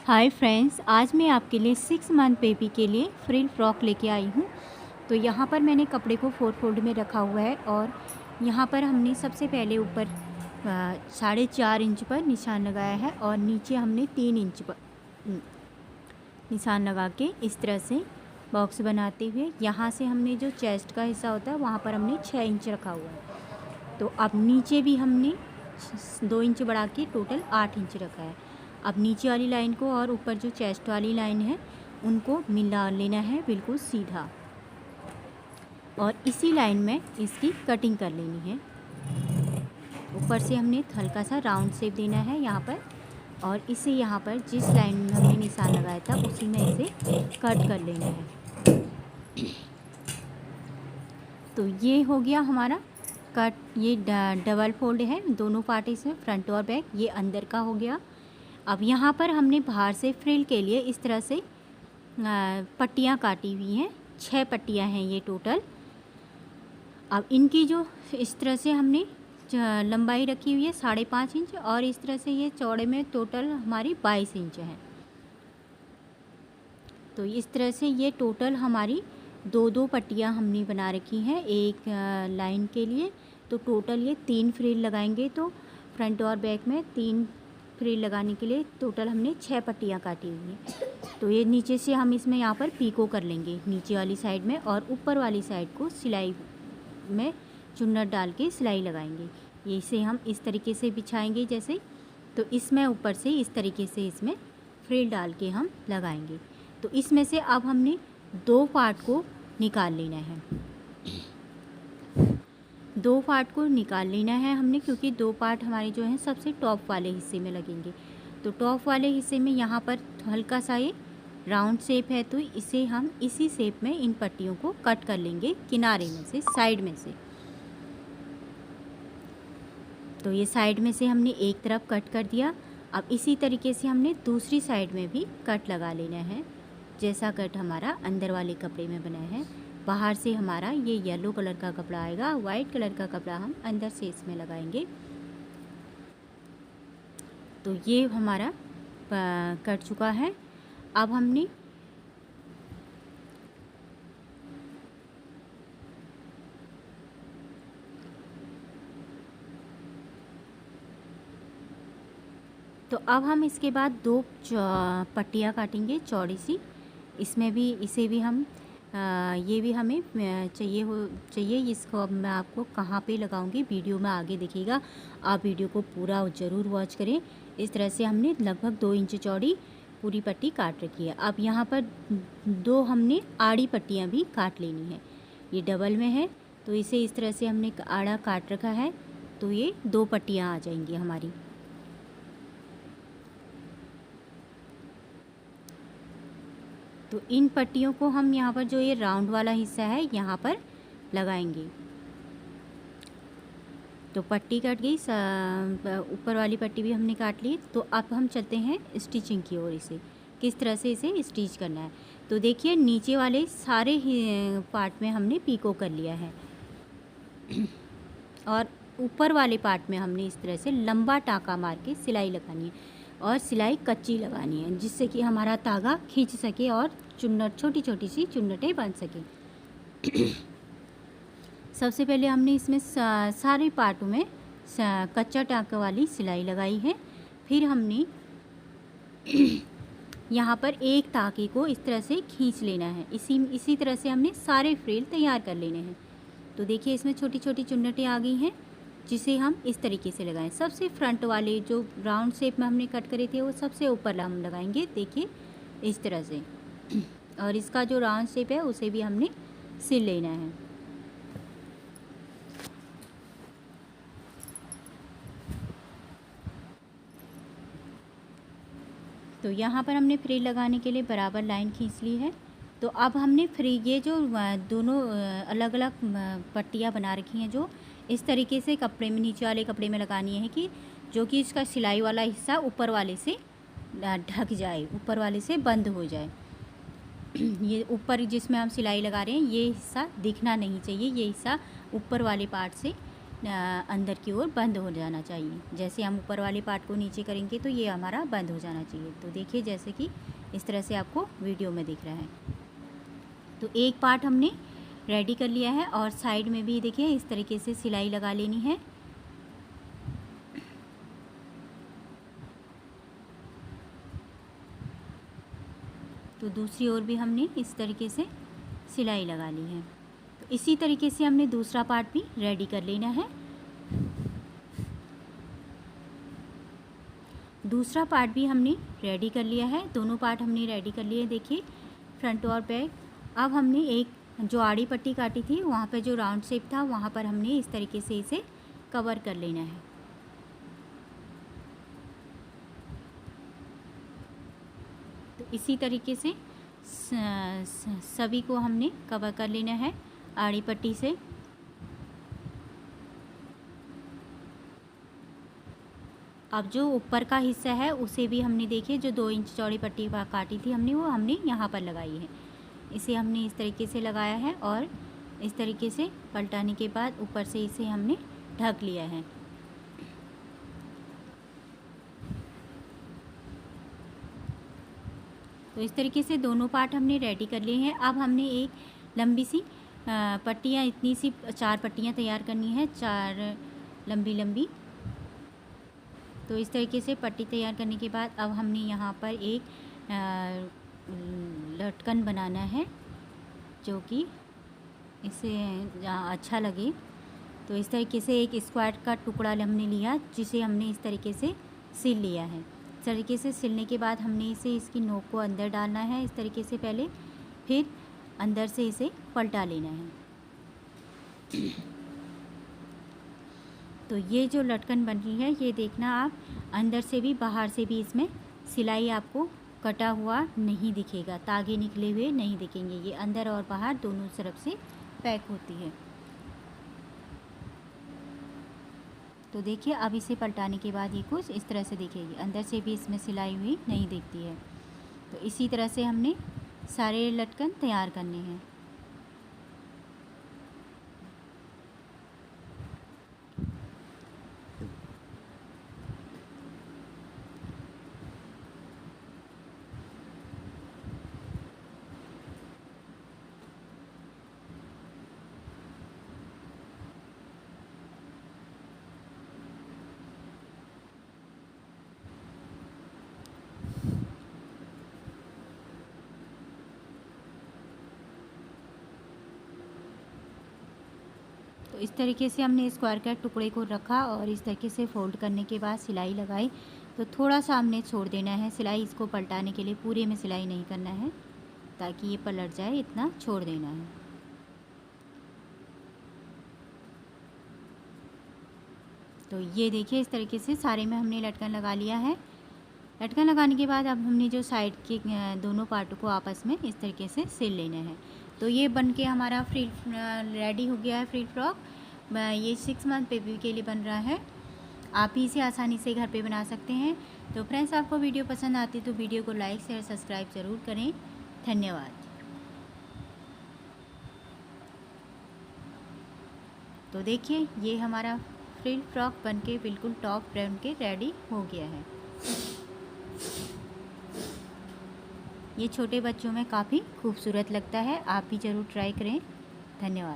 Hi friends, आज मैं आपके लिए 6 मंथ बेबी के लिए फ्रिल फ्रॉक लेके आई हूँ। तो यहाँ पर मैंने कपड़े को 4 फोल्ड में रखा हुआ है और यहाँ पर हमने सबसे पहले ऊपर 4.5 इंच पर निशान लगाया है और नीचे हमने 3 इंच पर निशान लगा के इस तरह से बॉक्स बनाते हुए यहाँ से हमने जो चेस्ट का हिस्सा होता है वहाँ पर हमने 6 इंच रखा हुआ है। तो अब नीचे भी हमने 2 इंच बढ़ा के टोटल 8 इंच रखा है। अब नीचे वाली लाइन को और ऊपर जो चेस्ट वाली लाइन है उनको मिला लेना है बिल्कुल सीधा और इसी लाइन में इसकी कटिंग कर लेनी है। ऊपर से हमने हल्का सा राउंड शेप देना है यहाँ पर और इसे यहाँ पर जिस लाइन में हमने निशान लगाया था उसी में इसे कट कर लेना है। तो ये हो गया हमारा कट। ये डबल फोल्ड है, दोनों पार्ट इसमें फ्रंट और बैक, ये अंदर का हो गया। अब यहाँ पर हमने बाहर से फ्रिल के लिए इस तरह से पट्टियाँ काटी हुई हैं, 6 पट्टियाँ हैं ये टोटल। अब इनकी जो इस तरह से हमने लंबाई रखी हुई है 5.5 इंच और इस तरह से ये चौड़े में टोटल हमारी 22 इंच है। तो इस तरह से ये टोटल हमारी 2-2 पट्टियाँ हमने बना रखी हैं एक लाइन के लिए। तो टोटल ये 3 फ्रिल लगाएंगे, तो फ्रंट और बैक में 3 फ्रिल लगाने के लिए टोटल हमने 6 पट्टियाँ काटी हुई हैं। तो ये नीचे से हम इसमें यहाँ पर पीको कर लेंगे नीचे वाली साइड में और ऊपर वाली साइड को सिलाई में चुन्नट डाल के सिलाई लगाएंगे। ये इसे हम इस तरीके से बिछाएंगे जैसे, तो इसमें ऊपर से इस तरीके से इसमें फ्रिल डाल के हम लगाएंगे। तो इसमें से अब हमने 2 पार्ट को निकाल लेना है, 2 पार्ट को निकाल लेना है हमने, क्योंकि 2 पार्ट हमारे जो हैं सबसे टॉप वाले हिस्से में लगेंगे। तो टॉप वाले हिस्से में यहाँ पर हल्का सा ये राउंड शेप है, तो इसे हम इसी शेप में इन पट्टियों को कट कर लेंगे किनारे में से, साइड में से। तो ये साइड में से हमने एक तरफ कट कर दिया। अब इसी तरीके से हमने दूसरी साइड में भी कट लगा लेना है, जैसा कट हमारा अंदर वाले कपड़े में बना है। बाहर से हमारा ये येलो कलर का कपड़ा आएगा, वाइट कलर का कपड़ा हम अंदर से इसमें लगाएंगे। तो ये हमारा कट चुका है। अब हमने तो अब हम इसके बाद 2 पट्टियाँ काटेंगे चौड़ी सी। इसमें भी इसे भी हम ये भी हमें चाहिए। इसको अब मैं आपको कहाँ पे लगाऊंगी वीडियो में आगे दिखेगा, आप वीडियो को पूरा ज़रूर वॉच करें। इस तरह से हमने लगभग 2 इंच चौड़ी पूरी पट्टी काट रखी है। अब यहाँ पर 2 हमने आड़ी पट्टियाँ भी काट लेनी है। ये डबल में है तो इसे इस तरह से हमने आड़ा काट रखा है, तो ये 2 पट्टियाँ आ जाएंगी हमारी। तो इन पट्टियों को हम यहाँ पर जो ये राउंड वाला हिस्सा है यहाँ पर लगाएंगे। तो पट्टी कट गई, ऊपर वाली पट्टी भी हमने काट ली। तो अब हम चलते हैं स्टिचिंग की ओर, इसे किस तरह से इसे स्टिच करना है। तो देखिए नीचे वाले सारे पार्ट में हमने पीको कर लिया है और ऊपर वाले पार्ट में हमने इस तरह से लंबा टाँका मार के सिलाई लगानी है और सिलाई कच्ची लगानी है, जिससे कि हमारा धागा खींच सके और चुन्नट छोटी छोटी सी चुन्नटें बन सके। सबसे पहले हमने इसमें सारे पार्टों में कच्चा टाँका वाली सिलाई लगाई है। फिर हमने यहाँ पर एक टाँके को इस तरह से खींच लेना है। इसी तरह से हमने सारे फ्रिल तैयार कर लेने हैं। तो देखिए इसमें छोटी छोटी चुन्नटें आ गई हैं, जिसे हम इस तरीके से लगाएं। सबसे फ्रंट वाले जो राउंड शेप में हमने कट करे थे वो सबसे ऊपर हम लगाएंगे, देखिए इस तरह से। और इसका जो राउंड शेप है उसे भी हमने सिल लेना है। तो यहाँ पर हमने फ्रिल लगाने के लिए बराबर लाइन खींच ली है। तो अब हमने ये जो दोनों अलग अलग पट्टियाँ बना रखी हैं, जो इस तरीके से कपड़े में, नीचे वाले कपड़े में लगानी है कि जो कि इसका सिलाई वाला हिस्सा ऊपर वाले से ढक जाए, ऊपर वाले से बंद हो जाए। ये ऊपर जिसमें हम सिलाई लगा रहे हैं ये हिस्सा दिखना नहीं चाहिए, ये हिस्सा ऊपर वाले पार्ट से अंदर की ओर बंद हो जाना चाहिए। जैसे हम ऊपर वाले पार्ट को नीचे करेंगे तो ये हमारा बंद हो जाना चाहिए। तो देखिए जैसे कि इस तरह से आपको वीडियो में दिख रहा है। तो एक पार्ट हमने रेडी कर लिया है और साइड में भी देखिए इस तरीके से सिलाई लगा लेनी है। तो दूसरी ओर भी हमने इस तरीके से सिलाई लगा ली है। तो इसी तरीके से हमने दूसरा पार्ट भी रेडी कर लेना है। दूसरा पार्ट भी हमने रेडी कर लिया है, दोनों पार्ट हमने रेडी कर लिए। देखिए फ्रंट और बैक। अब हमने एक जो आड़ी पट्टी काटी थी वहाँ पे जो राउंड शेप था वहाँ पर हमने इस तरीके से इसे कवर कर लेना है। तो इसी तरीके से सभी को हमने कवर कर लेना है आड़ी पट्टी से। अब जो ऊपर का हिस्सा है उसे भी हमने देखिए जो 2 इंच चौड़ी पट्टी काटी थी हमने वो हमने यहाँ पर लगाई है। इसे हमने इस तरीके से लगाया है और इस तरीके से पलटाने के बाद ऊपर से इसे हमने ढक लिया है। तो इस तरीके से दोनों पार्ट हमने रेडी कर लिए हैं। अब हमने एक लंबी सी पट्टियाँ, इतनी सी 4 पट्टियाँ तैयार करनी है, 4 लंबी लंबी। तो इस तरीके से पट्टी तैयार करने के बाद अब हमने यहाँ पर एक लटकन बनाना है जो कि इसे अच्छा लगे। तो इस तरीके से एक स्क्वायर का टुकड़ा हमने लिया जिसे हमने इस तरीके से सिल लिया है। इस तरीके से सिलने के बाद हमने इसे इसकी नोक को अंदर डालना है इस तरीके से पहले, फिर अंदर से इसे पलटा लेना है। तो ये जो लटकन बनी है ये देखना आप, अंदर से भी बाहर से भी इसमें सिलाई आपको कटा हुआ नहीं दिखेगा, तागे निकले हुए नहीं दिखेंगे। ये अंदर और बाहर दोनों तरफ से पैक होती है। तो देखिए अब इसे पलटाने के बाद ये कुछ इस तरह से दिखेगी, अंदर से भी इसमें सिलाई हुई नहीं दिखती है। तो इसी तरह से हमने सारे लटकन तैयार करने हैं। तो इस तरीके से हमने स्क्वायर के टुकड़े को रखा और इस तरीके से फोल्ड करने के बाद सिलाई लगाई। तो थोड़ा सा हमने छोड़ देना है सिलाई, इसको पलटाने के लिए पूरे में सिलाई नहीं करना है ताकि ये पलट जाए, इतना छोड़ देना है। तो ये देखिए इस तरीके से सारे में हमने लटकन लगा लिया है। लटकन लगाने के बाद अब हमने जो साइड के दोनों पार्टों को आपस में इस तरीके से सिल लेना है। तो ये बन के हमारा फ्रिल रेडी हो गया है फ्रिल फ्रॉक। ये 6 मंथ बेबी के लिए बन रहा है। आप ही इसे आसानी से घर पे बना सकते हैं। तो फ्रेंड्स आपको वीडियो पसंद आती तो वीडियो को लाइक शेयर सब्सक्राइब ज़रूर करें। धन्यवाद। तो देखिए ये हमारा फ्रिल फ्रॉक बन के बिल्कुल टॉप बन के रेडी हो गया है। ये छोटे बच्चों में काफ़ी खूबसूरत लगता है, आप भी ज़रूर ट्राई करें। धन्यवाद।